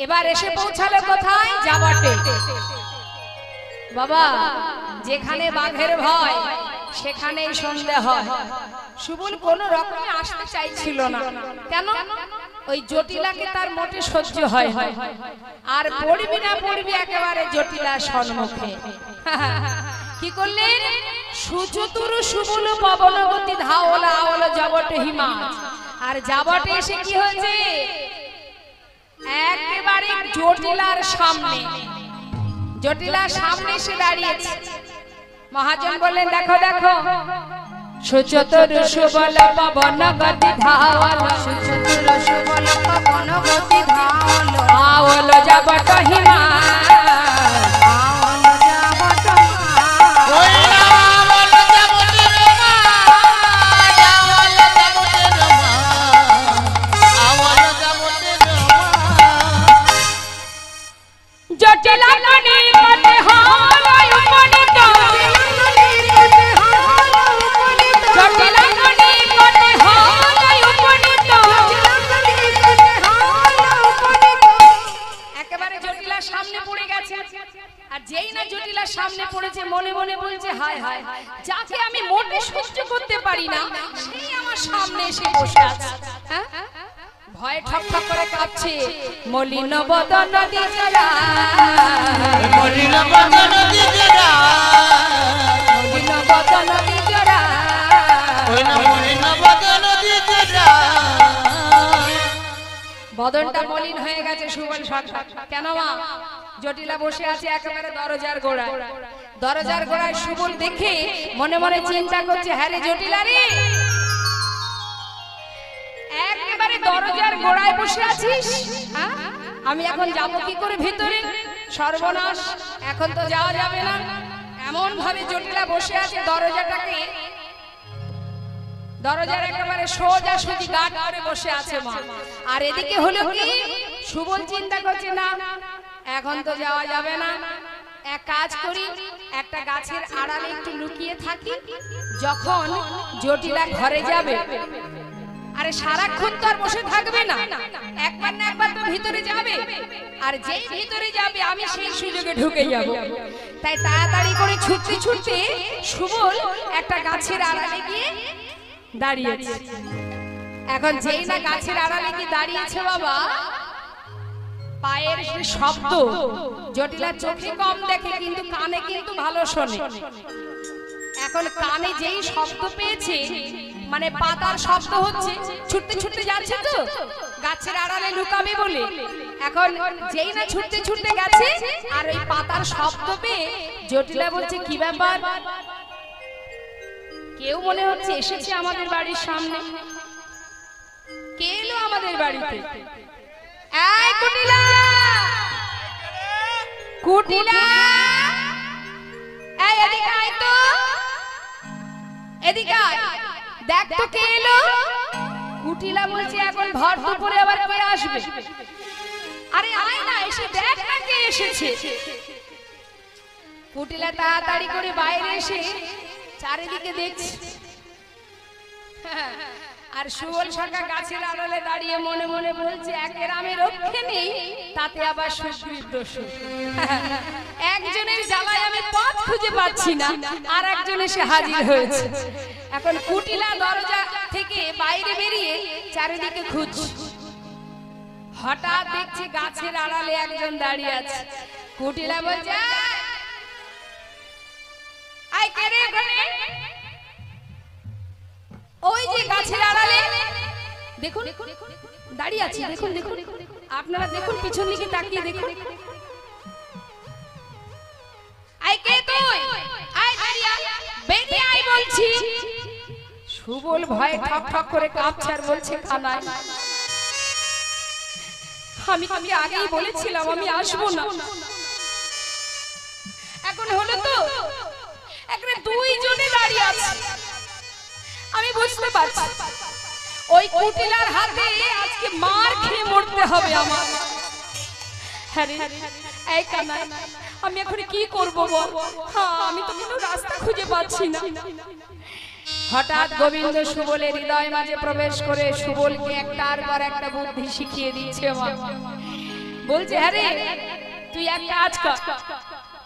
এবার এসে পৌঁছালো কোথায়? জাবটে। বাবা, যেখানে বাঘের ভয় সেখানেই সন্ধে হয়। সুবল কোনো রকমে আসতে চাইছিল না। কেন? ওই জটিলাকে তার মোটে সহ্য হয় না। আর পড়বি না পড়বি একেবারে জটিলার সম্মুখে। কি করলেন? সুচতুর সুবল পবনগতি ধাওল আওল জবটে হিমাজ। আর জাবটে এসে কি হয়েছে? একেবারে জটিলার সামনে, জটিলার সামনে এসে দাঁড়িয়েছে। মহাজন বললেন, দেখো দেখো, সুচতুর সুবল পবনগতি ধাওল, সুচতুর সুবল পবনগতি ধাওল আওল জবটে হিমাজ। সামনে পড়েছে, মনে মনে বলছে, হায় হায়, যাকে আমি মোটে সহ্য করতে পারি না সেই আমার সামনে এসে বসে আছে। ভয়ে ঠক ঠক করে কাঁপছে। মলিন বদন দিজরা, মলিন বদন দিজরা, মলিন বদন দিজরা, মলিন বদন দিজরা। বদনটা মলিন হয়ে গেছে সুবল সরকার। কেন মা? জটিলা বসে আছে একেবারে দরজার গোড়ায়। দরজার গোড়ায় সুবল দেখে মনে মনে চিন্তা করছে, হ্যাঁ রে জটিলা রে, একেবারে দরজার গোড়ায় বসে আছিস, আমি এখন যাব কি করে ভিতরে? সর্বনাশ, এখন তো যাওয়া যাবে না। এমন ভাবে জটিলা বসে আছে দরজাটাকে, দরজার একেবারে সোজা সুজি গার্ড করে বসে আছে মা। আর এদিকে হলো কি, সুবল চিন্তা করছে, না এখন তো যাওয়া যাবে না, এক কাজ করি, একটা গাছের আড়ালে একটু লুকিয়ে থাকি, যখন জটিলা ঘরে যাবে, আরে সারাক্ষণ তো আর বসে থাকবে না, একবার না একবার তো ভিতরে যাবে, আর যেই ভিতরে যাবে আমি সেই সুযোগে ঢুকে যাব। তাই তাড়াতাড়ি করে ছুটতে ছুটতে সুবল একটা গাছের আড়ালে গিয়ে দাঁড়িয়েছে। এখন যেই না গাছের আড়ালে গিয়ে দাঁড়িয়েছে বাবা, পায়ের যে শব্দ, জটিলা চোখে কম দেখে কিন্তু কানে কিন্তু ভালো শোনে। এখন কানে যেই শব্দ পেয়েছে, মানে পাতার শব্দ হচ্ছে, ছুটতে ছুটতে যাচ্ছে তো গাছের আড়ালে লুকাবে বলে। এখন যেই না ছুটতে ছুটতে গেছে আর ওই পাতার শব্দ পেয়ে জটিলা বলছে, কি ব্যাপার? কেউ মনে হচ্ছে এসেছে আমাদের বাড়ির সামনে। কে এলো আমাদের বাড়িতে? এই কুটিলা, কুটিলা, এই এদিকে আয় তো, এদিকে আয়, দেখ তো কে এলো। কুটিলা বলছে, এখন ভর দুপুরে আবার কে আসবে? আরে আয় না, এসে দেখ না কে এসেছে। কুটিলা তাড়াতাড়ি করে বাইরে এসে চারিদিকে দেখছে। আর সুবল সরকার গাছের আড়ালে দাঁড়িয়ে মনে মনে বলছে, একের আমি রক্ষে নেই, তাতে আবার সুগ্রীব দোষী। একজনের জ্বালায় আমি পথ খুঁজে পাচ্ছি না, আর একজন এসে হাজির হয়েছে। এখন কুটিলা দরজা থেকে বাইরে বেরিয়ে চারিদিকে খুঁজছে। হঠাৎ দেখছে গাছের আড়ালে একজন দাঁড়িয়ে আছে। কুটিলা বলছে, আয় কে রে ওখানে? ওই যে গাছের আড়ালে দেখুন দাঁড়িয়ে আছে, দেখুন দেখুন, আপনারা দেখুন, পিছন দিকে তাকিয়ে দেখুন। আয় কে তুই? আয় বেরিয়ে আয় বলছি। সুবল ভয়ে ঠক ঠক করে কাঁপছে আর বলছে, কানাই, আমি তোকে আগেই বলেছিলাম আমি আসবো না। এখন হলো তো একটা দুইজনে দাঁড়িয়ে আছে। আমি বুঝতে পারছি ওই কুটিলার হাতে আজকে মার খেয়ে মরতে হবে আমার। হ্যাঁ রে, এই কানাই, আমি এখন কি করব বল? হ্যাঁ, আমি তো কোনো রাস্তা খুঁজে পাচ্ছি না। হঠাৎ গোবিন্দ সুবলের হৃদয় মাঝে প্রবেশ করে সুবলকে একটার পর একটা বুদ্ধি শিখিয়ে দিচ্ছে। বলছে হ্যাঁ রে তুই এক কাজ কর,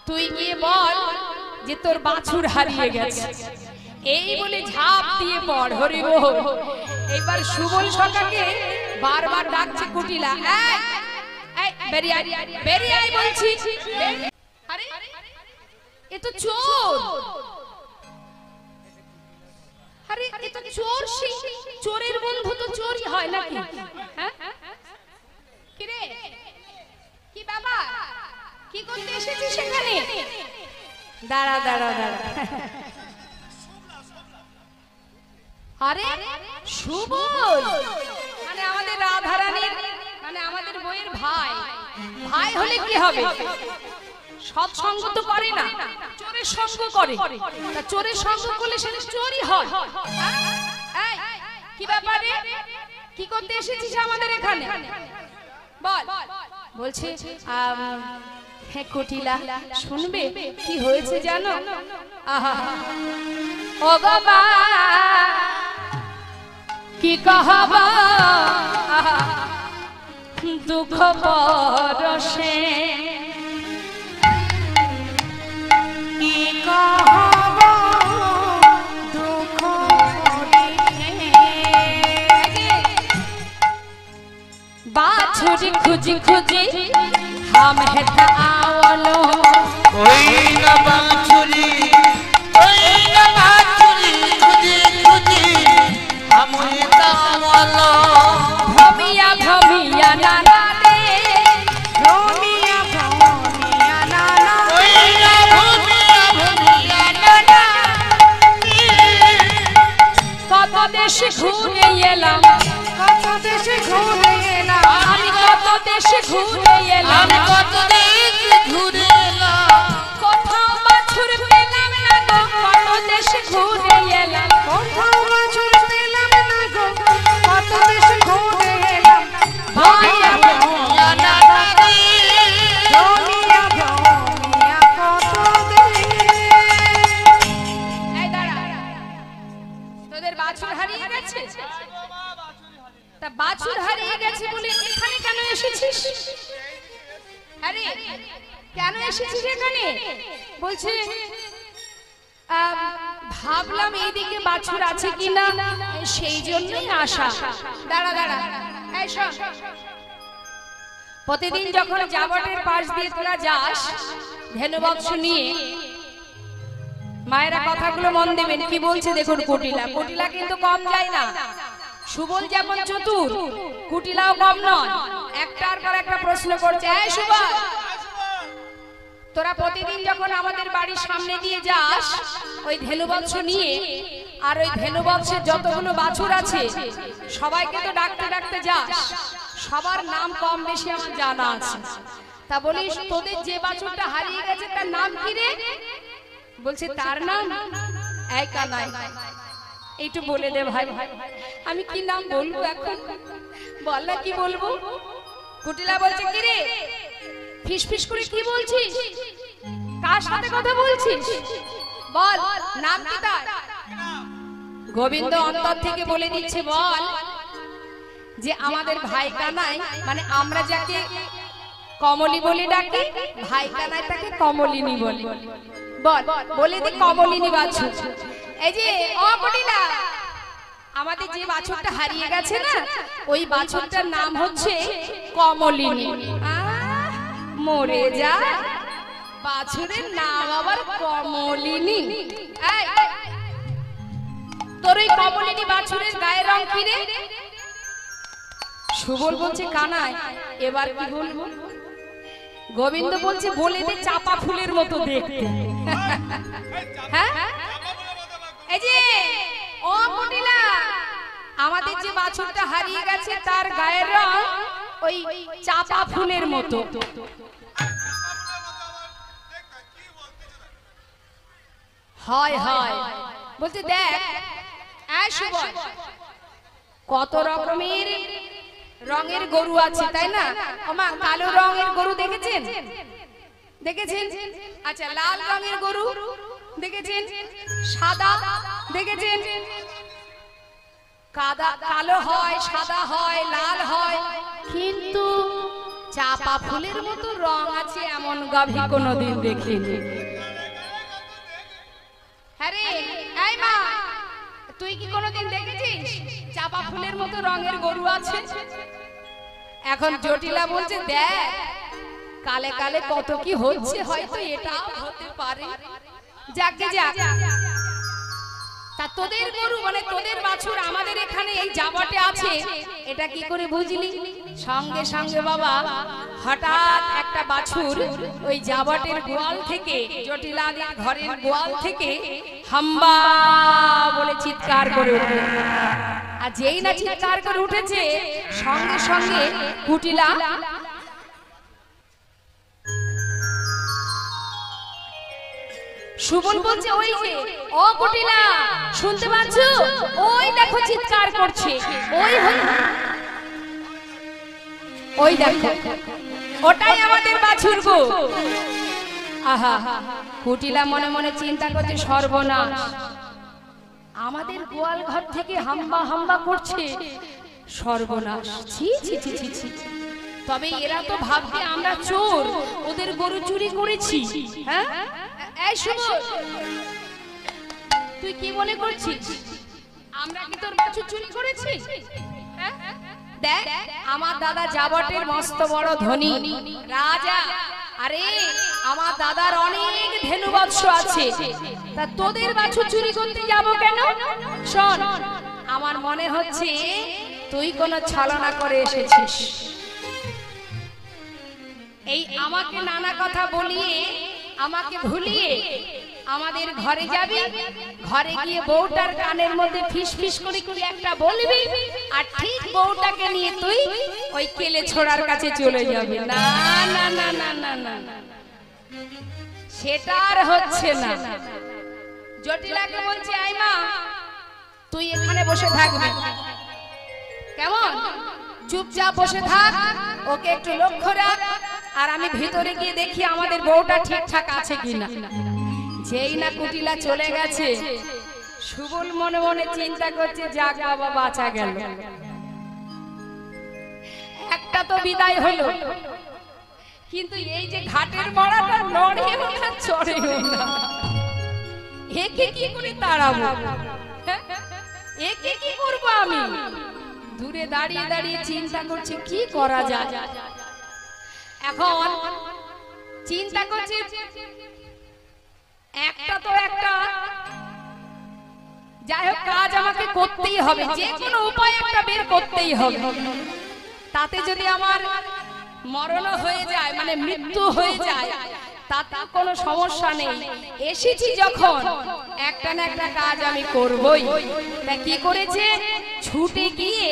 তুই গিয়ে বল যে তোর বাছুর হারিয়ে গেছে। এই বলে ঝাঁপ দিয়ে পড়, হরি বল। এবার সুবল সখাকে বারবার ডাকছে কুটিলা, এই এই বেরিয়ে আয়, বেরিয়ে আয় বলছি। আরে এ তো চোর, আরে এ তো চোর, সেই চোরের বন্ধু তো চোরই হয় নাকি? হ্যাঁ কি রে, কি বাবা, কি করতে এসেছিস সেখানে? দাঁড়া দাঁড়া দাঁড়া, আরে সুবল মানে আমাদের রাধারানীর মানে আমাদের বইয়ের ভাই। ভাই হলে কি হবে, সৎসঙ্গ তো করে না, চোরের সঙ্গ করে। তা চোরের সঙ্গ করলে সেটা চোরই হয়। এই কি ব্যাপারে, কি করতে এসেছিস আমাদের এখানে বল। বলছে হ্যাঁ কুটিলা শুনবে কি হয়েছে জানো? আহা ও বাবা কি কহবা দুঃখ পরশে, কি কহবা দুঃখ বাছুরি খুঁজি খুঁজি हम हेता आवलो, कोई न बाछुरी खुदी खुदी हम हेता आवलो। भमिया भमिया नाना दे, भमिया भमिया नाना, कोई न भमिया भमिया नाना। कत देश घुरे एलाम, कत देश घुरे एलाम, আমি কত দেশ ঘুরে এলাম, আমি কত দেশ ঘুরে এলাম, কোথাও বাছুর পেলাম না গো, কত দেশ ঘুরে এলাম, কোথাও বাছুর পেলাম না গো, কত দেশ ঘুরে এলাম। ভমিয়া ভমিয়া নানা দে, ভমিয়া ভমিয়া কত দেশ। এই দাঁড়া, তোদের বাছুর হারিয়ে গেছে? তা বাছুর হারিয়ে গেছে বলে এখানে কেন এসেছিস? আরে কেন এসেছিস এখানে? বলছে ভাবলাম এইদিকে বাছুর আছে কিনা, সেই জন্যই আসা। দাঁড়া দাঁড়া, এই শোন, প্রতিদিন যখন জাবটের পাশ দিয়ে তোরা যাস ধেনুবক্স নিয়ে, মায়েরা কথাগুলো মন দেবেন কি বলছে দেখুন। কুটিলা, কুটিলা কিন্তু কম যায় না। সুবল যেমন চতুর, কুটিলাও কম নয়। একটার পর একটা প্রশ্ন করছে, এই সুবল তোরা প্রতিদিন যখন আমাদের বাড়ির সামনে দিয়ে যাস ওই ধেনুবক্স নিয়ে, আর ওই ধেনুবক্সে যতগুলো বাছুর আছে সবাইকে তো ডাকতে ডাকতে যাস, সবার নাম কম বেশি আমার জানা আছে। তা বলিস তোদের যে বাছুরটা হারিয়ে গেছে তার নাম কি রে? বলছে তার নাম এই কানাই। এইটু বলে দে ভাই। আমি কি নাম বলবো এখন, বল না কি বলবো? কুটিলা বলছে কি রে ফিস ফিস করে কি বলছিস, কার সাথে কথা বলছিস, বল নাম কি তার? গোবিন্দ অন্তর থেকে বলে দিচ্ছে, বল যে আমাদের ভাই কানাই, মানে আমরা যাকে কমলি বলে ডাকি, ভাই কানাই তাকে কমলিনী বলে। বল বলে দি কমলিনী বাছুর। এই যে ও কুটিলা, আমাদের যে বাছুরটা হারিয়ে গেছে না, ওই বাছুরটার নাম হচ্ছে কমলিনী। মরে যা, বাছুরের নাম আবার কমলিনী। তোর ওই কমলিনী বাছুরের গায়ের রং কি রে? সুবল বলছে কানাই এবার কি বলবো? গোবিন্দ বলছে বলে দে চাপা ফুলের মতো দেখতে। হ্যাঁ এই যে ও কুটিলা, আমাদের যে বাছুরটা হারিয়ে গেছে তার গায়ের রং ওই চাপা ফুলের মতো। হয় হয় বলতে দেখ, সুবল কত রকমের রঙের গরু আছে তাই না? ওমা কালো রঙের গরু দেখেছেন? দেখেছেন? আচ্ছা লাল রঙের গরু দেখেছেন? সাদা দেখেছেন? কালো হয়, সাদা হয়, লাল হয়, কিন্তু চাপা ফুলের মতো রং আছে এমন গাভী কোনোদিন দেখিনি। আরে এই মা, তুই কি কোনোদিন দেখেছিস চাপা ফুলের মতো রঙের গরু আছে? এখন জটিলা বলছে দেখ কালে কালে কত কি হচ্ছে, হয়তো এটা হতে পারে। যাকে যাক, তা তোদের গরু মানে তোদের বাছুর আমাদের এখানে এই জাবাটে আছে, এটা কি করে বুঝলি? সঙ্গে সঙ্গে বাবা হঠাৎ একটা বাছুর ওই জাবাটের গোয়াল থেকে, জটিলাদের ঘরের গোয়াল থেকে হাম্বা বলে চিৎকার করে উঠে। আর যেই না চিৎকার করে উঠেছে সঙ্গে সঙ্গে কুটিলা সুবল বলছে ওই যে ও কুটিলা শুনতে পাচ্ছ? ওই দেখো চিৎকার করছে, ওই দেখো ওটাই আমাদের বাছুর গো। আহা, কুটিলা মনে মনে চিন্তা করছে সর্বনাশ, আমাদের গোয়াল ঘর থেকে হাম্বা হাম্বা করছে, সর্বনাশ, ছি ছি ছি ছি ছি। তবে এরা তো ভাববে আমরা চোর, ওদের গরু চুরি করেছি। হ্যাঁ এই সুবল, তুই কি মনে করছিস আমরা কি তোর বাছুর চুরি করেছি? দেখ আমার দাদা জাবটের মস্ত বড় ধনী রাজা, আরে আমার দাদার অনেক ধেনু বৎস আছে, তা তোদের বাছুর চুরি করতে যাব কেন? শোন, আমার মনে হচ্ছে তুই কোনো ছলনা করে এসেছিস। এই আমাকে নানা কথা বলিয়ে, আমাকে ভুলিয়ে আমাদের ঘরে যাবি, ঘরে গিয়ে বউটার কানের মধ্যে ফিস ফিস করে করে একটা বলবি, আর ঠিক বউটাকে নিয়ে তুই ওই কেলে ছোড়ার কাছে চলে যাবি। না না না না না না না, সেটা আর হচ্ছে না। জটিলাকে বলছে আই মা তুই এখানে বসে থাকবি, কেমন? চুপচাপ বসে থাক, ওকে একটু লক্ষ্য রাখ, আর আমি ভিতরে গিয়ে দেখি আমাদের বউটা ঠিকঠাক আছে কিনা। যেই না কুটিলা চলে গেছে, সুবল মনে মনে চিন্তা করছে যাক বাবা বাঁচা গেল, একটা তো বিদায় হলো। কিন্তু এই যে ঘাটের মড়াটা নড়েও না চড়েও না, একে কি করে তাড়াবো? একে কি করবো আমি? দূরে দাঁড়িয়ে দাঁড়িয়ে চিন্তা করছে কি করা যায়। এখন চিন্তা করছে একটা তো একটা, যাই হোক কাজ আমাকে করতেই হবে, যে কোনো উপায় একটা বের করতেই হবে। তাতে যদি আমার মরণ হয়ে যায় মানে মৃত্যু হয়ে যায় তাতে কোনো সমস্যা নেই, এসেছি যখন একটা না একটা কাজ আমি করবই। তা কি করেছে, ছুটে গিয়ে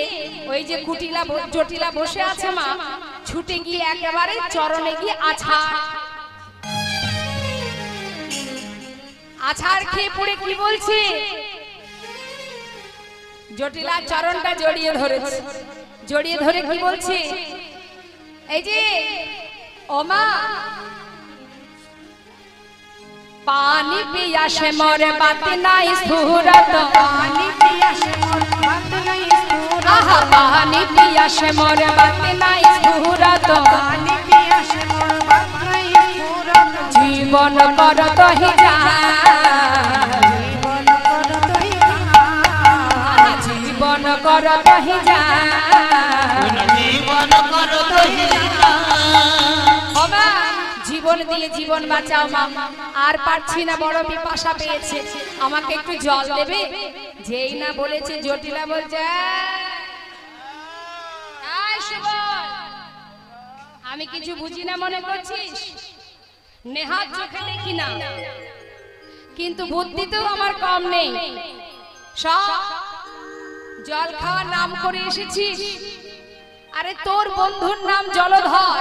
ওই যে কুটিলা জটিলা বসে আছে মা, ছুটে গিয়ে একেবারে চরণে গিয়ে আছাড় খেয়ে পড়ে কি বলছে, জটিলা চরণটা জড়িয়ে ধরেছে, জড়িয়ে ধরে কি বলছে, এই যে ও মা पानी पिया से मोरे बात नहीं सूरत, पानी पिया से मोरे बात नहीं सूरत, आहा पानी पिया से मोरे बात नहीं सूरत, पानी पिया से मोरे बात नहीं सूरत, जीवन कर तो ही जा, जीवन कर तो ही जा, जीवन कर तो ही जा, जीवन कर तो ही जा। জীবন দিয়ে জীবন বাঁচাও মা, আর পারছি না, বড় পিপাসা পেয়েছে, আমাকে একটু জল দেবে? যেই না বলেছে জটিলা বলছে আমি কিছু বুঝি না মনে করছিস? নেহাত চোখে দেখি না, কিন্তু বুদ্ধিতেও আমার কম নেই। সব জল খাওয়ার নাম করে এসেছিস, আরে তোর বন্ধুর নাম জলধর,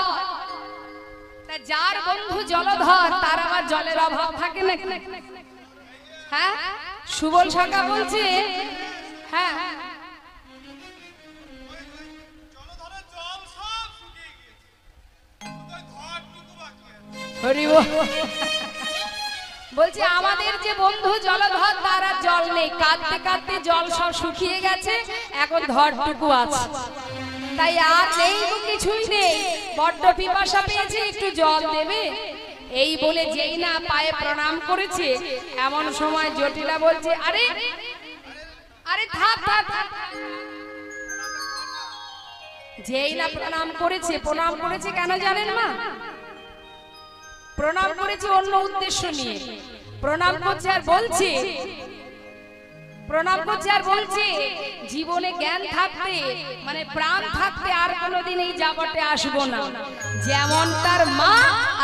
যার বন্ধু জলধর তার আবার জলের অভাব থাকে না? হ্যাঁ সুবল সরকার বলছে হ্যাঁ বলছে আমাদের যে বন্ধু জলধর তার আর জল নেই, কাঁদতে কাঁদতে জল সব শুকিয়ে গেছে, এখন ধরটুকু আছে। তাই আর নেই গো, কিছুই নেই, বড্ড পিপাসা পেয়েছে, একটু জল দেবে? এই বলে যেই না পায়ে প্রণাম করেছে, এমন সময় জটিলা বলছে, আরে আরে থাক থাক থাক। যেই না প্রণাম করেছে কেন জানেন মা? প্রণাম করেছে অন্য উদ্দেশ্য নিয়ে। প্রণাম করছে আর বলছে জীবনে জ্ঞান থাকতে, মানে প্রাণ থাকতে আর কোনোদিন এই জাগতে আসবো না, যেমন তার মা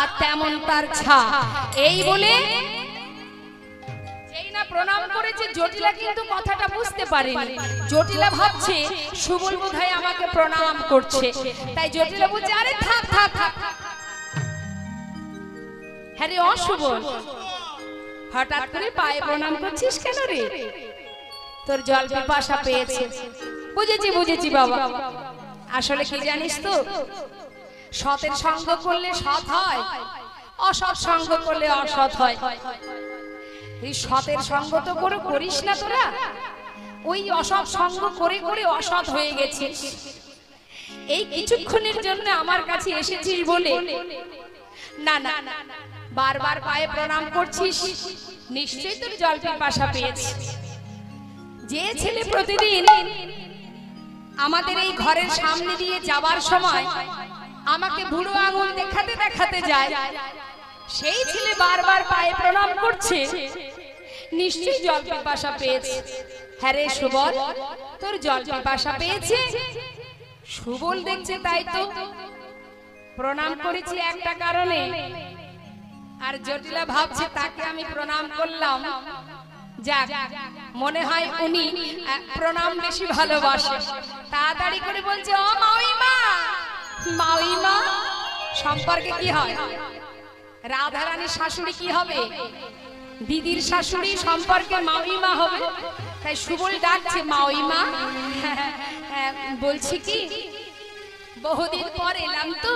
আর তেমন তার ছা। এই বলে যেই না প্রণাম করেছে, জটিলা কিন্তু কথাটা বুঝতে পারেনি। জটিলা ভাবছে সুবল বোধহয় আমাকে প্রণাম করছে, তাই জটিলা বলছে, আরে থাক থাক থাক। হ্যাঁ রে অশুবল, হঠাৎ করে পায়ে প্রণাম করছিস কেন রে? তোর জল পিপাসা পেয়েছে। বুঝেছি বাবা। আসলে কি জানিস তো, সতের সঙ্গ করলে সৎ হয়, অসৎ সঙ্গ করলে অসৎ হয়। এই সতের সঙ্গ তো করিস না তোরা, ওই অসৎ সঙ্গ করে করে অসৎ হয়ে গেছিস। এই কিছুক্ষণের জন্য আমার কাছে এসেছিস বলে না না বারবার পায়ে প্রণাম করছিস, নিশ্চয়ই তোর জল পিপাসা পেয়েছে। যে ছেলে প্রতিদিন আমাদের এই ঘরের সামনে দিয়ে যাবার সময় আমাকে বুড়ো আঙুল দেখাতে দেখাতে যায়, সেই ছেলে বারবার পায়ে প্রণাম করছে, নিশ্চয়ই জল পিপাসা পেয়েছে। হ্যাঁ রে সুবল, তোর জল পিপাসা পেয়েছে? সুবল দেখছে তাই তো প্রণাম করেছি একটা কারণে। আর জটিলা ভাবছে তাকে আমি প্রণাম করলাম, যাক মনে হয় উনি প্রণাম বেশি ভালোবাসে। তাড়াতাড়ি করে বলছে, ও মাউইমা। মাউইমা সম্পর্কে কি হয়? রাধারানীর শাশুড়ি কি হবে? দিদির শাশুড়ি সম্পর্কে মাউইমা হবে। তাই সুবল ডাকছে, মাউইমা। বলছি কি, বহুদিন পর এলাম তো,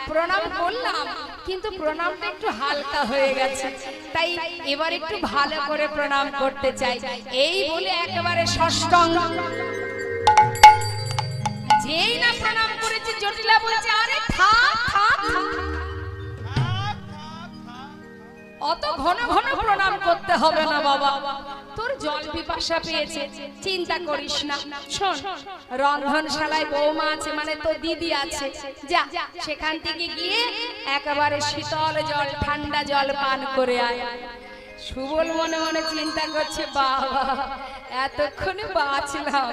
প্রণাম করলাম, কিন্তু প্রণামটা একটু হালকা হয়ে গেছে, তাই এবার একটু ভালো করে প্রণাম করতে চাই। এই বলে একেবারে ষষ্ঠঙ্গ যেই না প্রণাম করেছে, জটিলা বলছে, আরে থাক থাক থাক, অত ঘন ঘন প্রণাম করতে হবে না বাবা, তোর জল পিপাসা পেয়েছে, চিন্তা করিস না। শোন, রন্ধনশালায় বৌমা আছে, মানে তোর দিদি আছে, যা সেখান থেকে গিয়ে একেবারে শীতল জল, ঠান্ডা জল পান করে আয়। সুবল মনে মনে চিন্তা করছে, বাবা এতক্ষণে বাঁচলাম।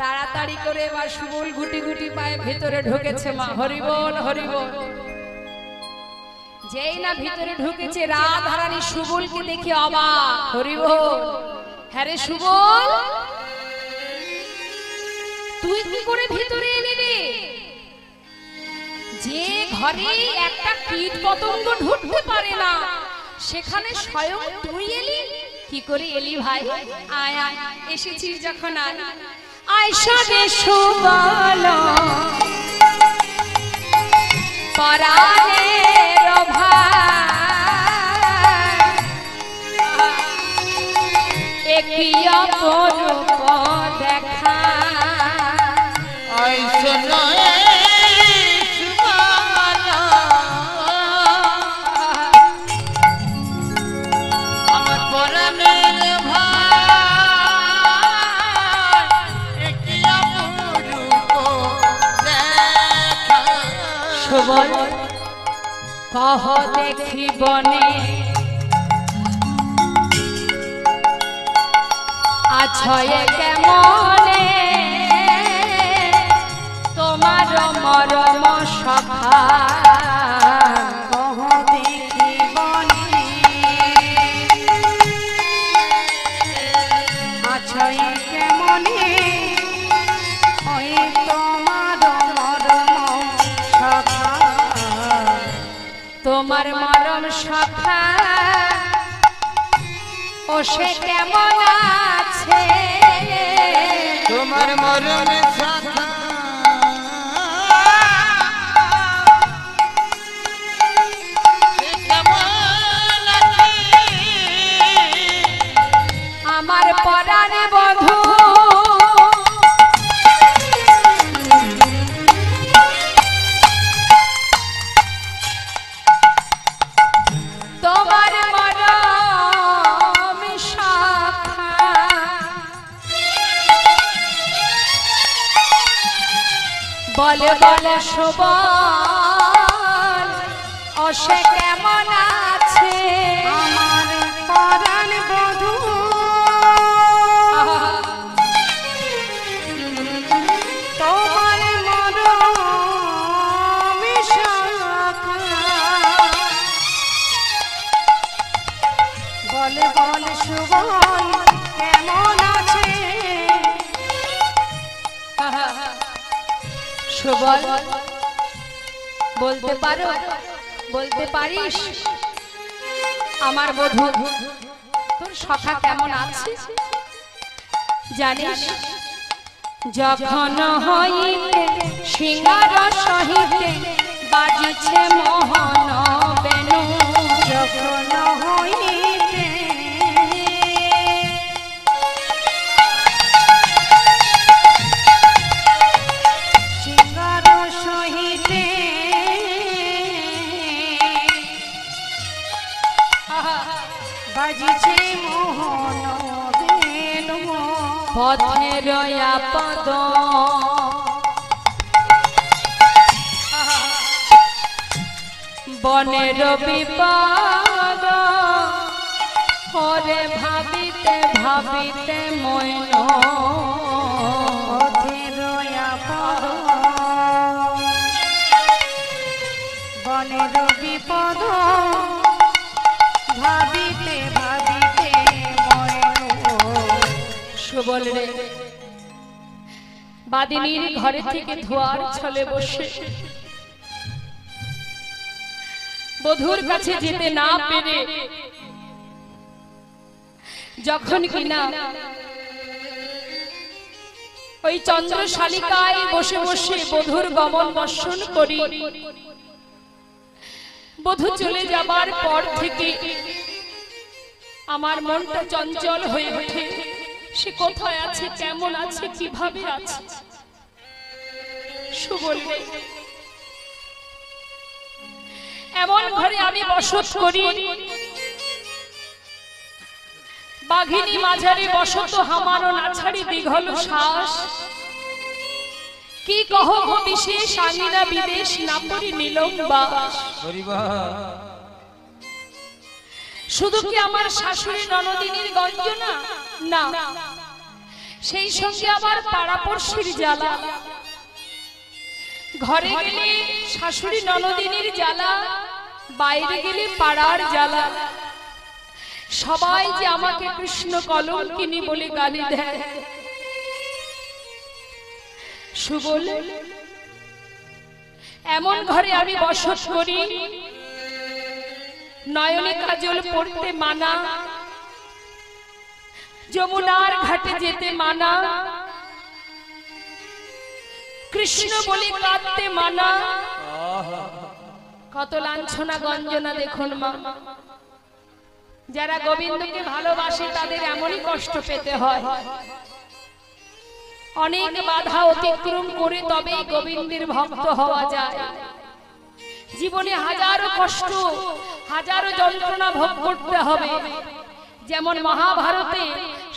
তাড়াতাড়ি করে এবার সুবল গুটি গুটি পায়ে ভেতরে ঢুকেছে। মা হরিবল হরিবল। যেই না ভিতরে ঢুকেছে, রাধারানী সুবলকে দেখে অবাক। হরিবল। হ্যাঁ রে সুবল, তুই কি করে ভিতরে এলি রে? যে ঘরে একটা কীট পতঙ্গ ঢুকতে পারে না, সেখানে স্বয়ং তুই এলি? কি করে এলি ভাই? আয় আয়, এসেছিস যখন আয়। আয়সা রে সুবল পরাণের ভাই, একই অপরূপ দেখা। আমার পরাণের ভাই, একই অপরূপ দেখা। সুবল কহ দেখি বনে আছয়ে কেমনে, তোমার মরম সখা। কহ দেখি বনে আছয়ে কেমনে, ওই তোমার মরম সখা। তোমার মরম সখা ও সে কেমন আছে? তোমার মরণ সখা আমার পরাণে বধূ বলে বলে সুবল ও সে কেমন আছে আমার পরাণ বধূ তোমার মরম শাখা বলে বলে সুবল কেমন আছে সুবল বলতে পারো বলতে পারিস আমার বধূ তোর সখা কেমন আছে জানিস যখন হইতে সিঙ্গার সহিতে বাজিছে মোহন বেনু যখন হইতে সিঙ্গার সহিতে বাজিছে মোহন বেনু পথের আপদ বনের বিপদ ওরে ভাবিতে ভাবিতে মইন পথের আপদ বনের বিপদ ভাবিতে ভাবিতে ময়ূর সুবল রে বাদিনীর ঘরে থেকে ধোয়ার ছলে বসে বধূর কাছে যেতে না পেরে যখন কিনা ওই চন্দ্রশালিকায় বসে বসে বধূর গমন দর্শন করি বধূ চলে যাবার পর থেকে আমার মনটা চঞ্চল হয়ে ওঠে সে কোথায় আছে কেমন আছে কিভাবে আছে সুবল রে এমন ঘরে আমি বসত করি বাঘিনী মাঝারি বসত হামারো নাছাড়ি দীঘল শ্বাস কি কহ গো বিশেষ আঙিনা বিদেশ না পরি নীলম্বাস শুধু কি আমার শাশুড়ি ননদিনীর গঞ্জনা না সেই সঙ্গে আবার পাড়াপড়শির জ্বালা ঘরে গেলে শাশুড়ি ননদিনীর জ্বালা বাইরে গেলে পাড়ার জ্বালা সবাই যে আমাকে কৃষ্ণ কলঙ্কিনী বলে গালি দেয় সুবল এমন ঘরে আমি বসত করি নয়নে কাজল পড়তে মানা যমুনার ঘাটে যেতে মানা কৃষ্ণ বলে কাঁদতে মানা কত লাঞ্ছনা গঞ্জনা দেখুন মা যারা গোবিন্দকে ভালোবাসে তাদের এমনই কষ্ট পেতে হয় অনেক বাধা অতিক্রম করে তবেই গোবিন্দের ভক্ত হওয়া যায় জীবনে হাজারো কষ্ট হাজারো যন্ত্রণা ভোগ করতে হবে যেমন মহাভারতে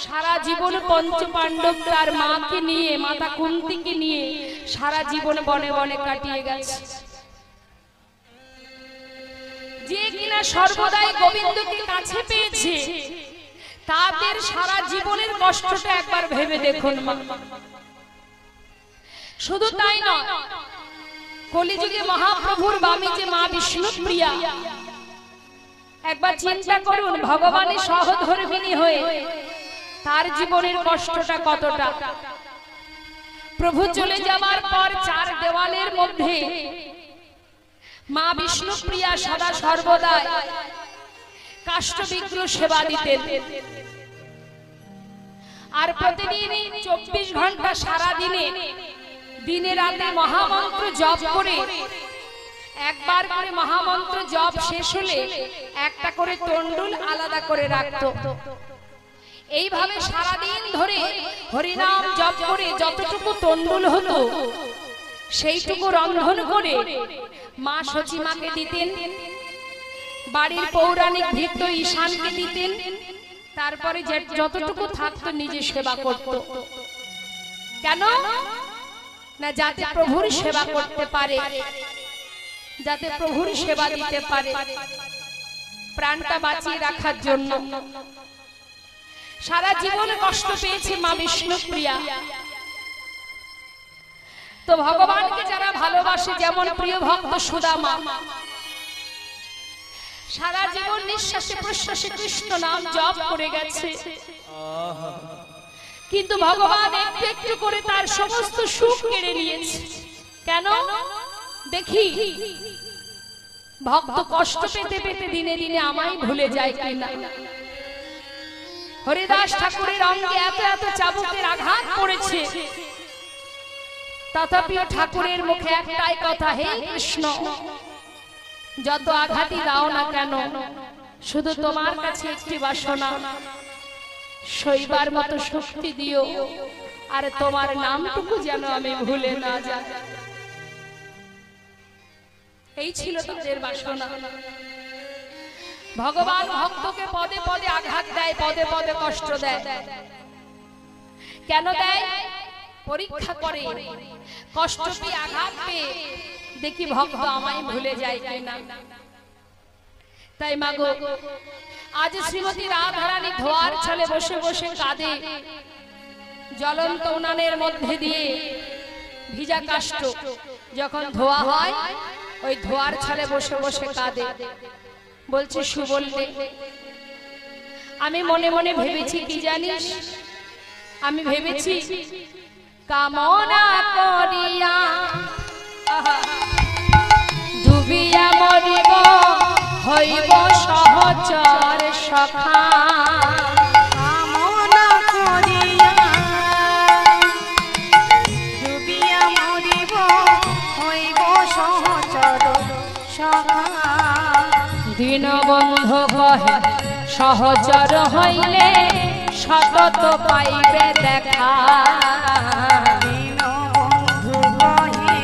সারা জীবন পঞ্চপাণ্ডব তার মাকে নিয়ে মাতা কুন্তিকে নিয়ে সারা জীবন বনে বনে কাটিয়ে গেছে যে কিনা সর্বদাই গোবিন্দকে কাছে পেয়েছে তাদের সারা জীবনের কষ্টটা একবার ভেবে দেখুন মা শুধু তাই নয় কলিযুগে মহাপ্রভুর বামী যে মা বিষ্ণুপ্রিয়া একবার চিন্তা করুন ভগবানের সহধর্মিণী হয়ে তার জীবনের কষ্টটা কতটা প্রভু চলে যাওয়ার পর চার দেওয়ালের মধ্যে মা বিষ্ণুপ্রিয়া সদা সর্বদা কাষ্ঠবিগ্রহ সেবা দিতেন আর প্রতিদিন 24 ঘন্টা সারা দিনে দিনে রাতে মহামন্ত্র জপ করে একবার করে মহামন্ত্র জপ শেষ হলে একটা করে তন্ডুল আলাদা করে রাখত এইভাবে সারা দিন ধরে হরিনাম জপ করে যতটুকু তন্ডুল হতো সেইটুকু রন্ধন করে মা সচিমাকে দিতেন বাড়ির পৌরাণিক ভৃত্য ঈশানকে দিতেন তারপরে যতটুকু থাকতো নিজে সেবা করত কেন না যাতে প্রভুর সেবা করতে পারে, যাতে প্রভুর সেবা দিতে পারে, প্রাণটা বাঁচিয়ে রাখার জন্য। সারা জীবন কষ্ট পেয়েছে মা বিষ্ণুপ্রিয়া। তো ভগবানকে যারা ভালোবাসে, যেমন প্রিয় ভক্ত সুদামা, সারা জীবন নিঃশ্বাসে প্রশ্বাসে কৃষ্ণ নাম জপ করে গেছে, কিন্তু ভগবান একটু একটু করে তার সমস্ত সুখ কেড়ে নিয়েছে। কেন? দেখি ভক্ত কষ্ট পেতে পেতে দিনে দিনে আমায় ভুলে যায় কিনা। হরিদাস ঠাকুরের অঙ্গে এত এত চাবুকের আঘাত পড়েছে, তথাপিও ঠাকুরের মুখে একটাই কথা, হে কৃষ্ণ, যত আঘাতই দাও না কেন, শুধু তোমার কাছে একটি বাসনা, শৈবার মতো শক্তি দিও, আর তোমার নামটুকু যেন আমি ভুলে না যাই। এই ছিল তাদের বাসনা। ভগবান ভক্তকে পদে পদে আঘাত দেয়, পদে পদে কষ্ট দেয়। কেন দেয়? পরীক্ষা করে, কষ্ট পেয়ে আঘাত পেয়ে দেখি ভক্ত আমায় ভুলে যায় কিনা। তাই মাগো, আজ শ্রীমতী রাধারানী ধোয়ার ছলে বসে বসে কাঁদে। জ্বলন্ত উনানের মধ্যে দিয়ে ভিজা কাষ্ঠ যখন ধোয়া হয়, ওই ধোয়ার ছলে বসে বসে কাঁদে। বলছে, সুবললে, আমি মনে মনে ভেবেছি কি জানিস? আমি ভেবেছি কামনা করিয়া ডুবিয়া মরিব, হইব সহচর সখা। কামনা করিয়া ডুবিয়া মরিব, হইব সহচর সখা। দীনবন্ধু কহে, সহচর হইলে সতত পাইবে দেখা। দীনবন্ধু কহে,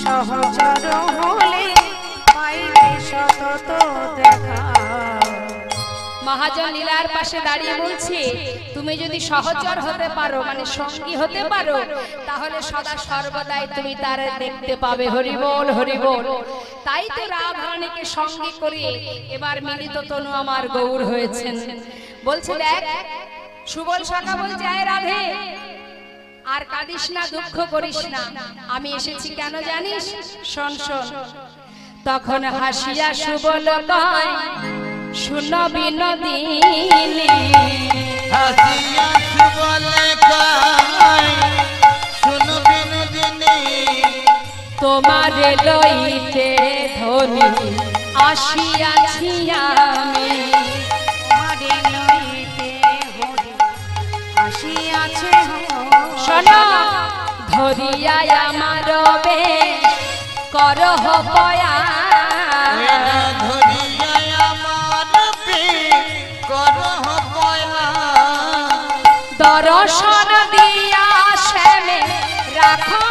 সহচর হলে পাইবে সতত দেখা। মহাজন লীলার পাশে দাঁড়িয়ে বলছে, তুমি যদি সহচর হতে পারো, মানে সঙ্গী হতে পারো, তাহলে সদা সর্বদাই তুমি তার দেখতে পাবে। হরি বল, হরি বল। তাই তো রাধারানীকে সঙ্গী করে এবার মিলিত তনু আমার গৌর হয়েছেন। বলছে, দেখ সুবল সখা বলছে, আয় রাধে, আর কাঁদিস না, দুঃখ করিস না, আমি এসেছি কেন জানিস? শোন শোন। তখন হাসিয়া সুবল কয়, শুনো বিনোদিনী, হাসিয়া সুবলে কয়, শুনো বিনোদিনী, তোমারে লইতে ধনি আসিয়াছি আমি। তোমারে লইতে হরি আসিয়াছে শোনো, ধরিয়া আমার বেশ করহ পয়া, ধরিয়া আমার করহ পয়া। দর্শন দিয়া শ্যামে রাখো